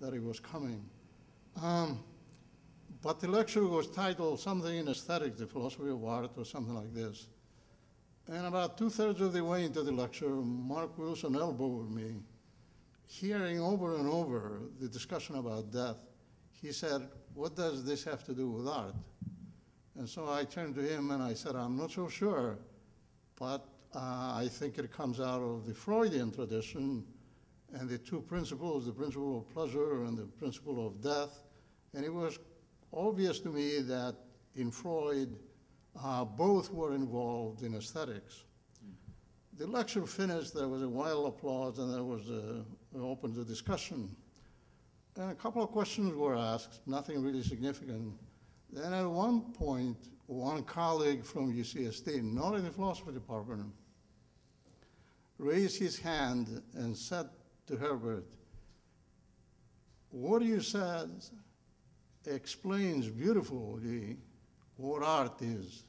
that he was coming. But the lecture was titled something in aesthetics, the philosophy of art, or something like this. And about 2/3 of the way into the lecture, Mark Wilson elbowed me, hearing over and over the discussion about death. He said, "What does this have to do with art?" And so I turned to him and I said, "I'm not so sure, but I think it comes out of the Freudian tradition and the two principles, the principle of pleasure and the principle of death." And it was obvious to me that in Freud, both were involved in aesthetics. The lecture finished, there was a wild applause, and there was open to discussion. And a couple of questions were asked, nothing really significant. Then at one point, one colleague from UCSD, not in the philosophy department, raised his hand and said to Herbert, "What you said explains beautifully what art is.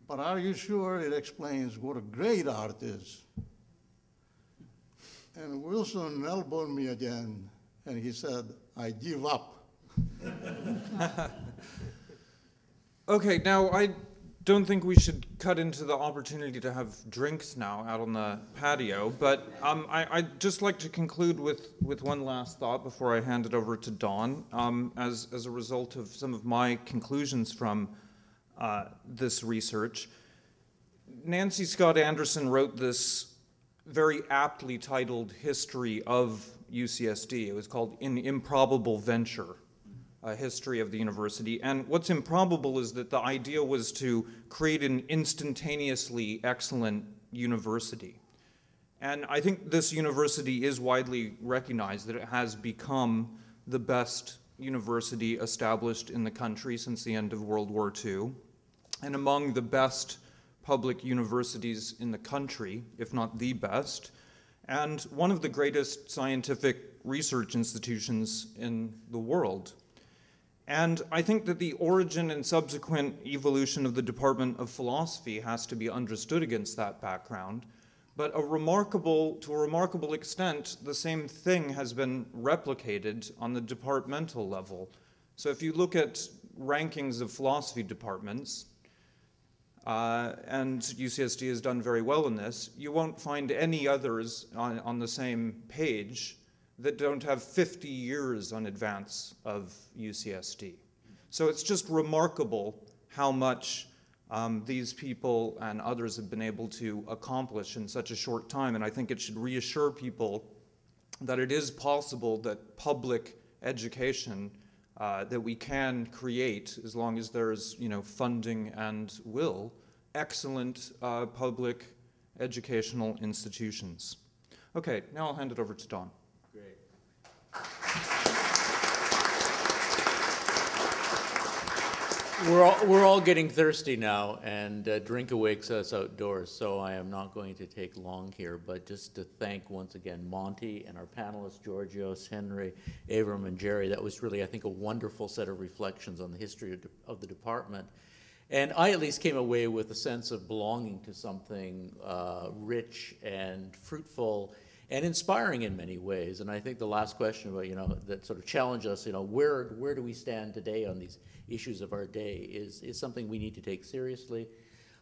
But are you sure it explains what a great art is?" And Wilson elbowed me again, and he said, "I give up." Okay, now I don't think we should cut into the opportunity to have drinks now out on the patio, but I'd just like to conclude with one last thought before I hand it over to Dawn, as a result of some of my conclusions from this research. Nancy Scott Anderson wrote this very aptly titled history of UCSD. It was called An Improbable Venture, a history of the university. And what's improbable is that the idea was to create an instantaneously excellent university. And I think this university is widely recognized, that it has become the best university established in the country since the end of World War II, and among the best public universities in the country, if not the best, and one of the greatest scientific research institutions in the world. And I think that the origin and subsequent evolution of the Department of Philosophy has to be understood against that background. But to a remarkable extent, the same thing has been replicated on the departmental level. So if you look at rankings of philosophy departments, and UCSD has done very well in this, you won't find any others on the same page that don't have 50 years on advance of UCSD. So it's just remarkable how much these people and others have been able to accomplish in such a short time. And I think it should reassure people that it is possible that public education that we can create, as long as there's funding and will, excellent public educational institutions. Okay, now I'll hand it over to Dawn. Great. We're all getting thirsty now, and drink awakes us outdoors, so I am not going to take long here, but just to thank once again Monty and our panelists, Georgios, Henry, Avrum, and Jerry. That was really, I think, a wonderful set of reflections on the history of the department. And I at least came away with a sense of belonging to something rich and fruitful and inspiring in many ways. And I think the last question about, that sort of challenged us, where do we stand today on these issues of our day is something we need to take seriously,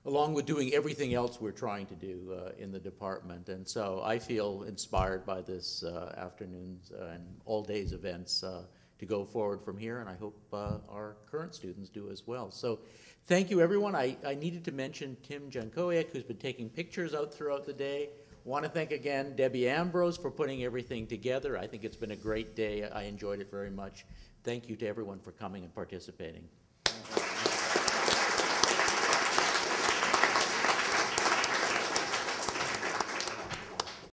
along with doing everything else we're trying to do in the department. And so I feel inspired by this afternoon's and all day's events to go forward from here, and I hope our current students do as well. So thank you, everyone. I needed to mention Tim Jankowiak, who's been taking pictures out throughout the day. Want to thank again Debbie Ambrose for putting everything together. I think it's been a great day. I enjoyed it very much. Thank you to everyone for coming and participating.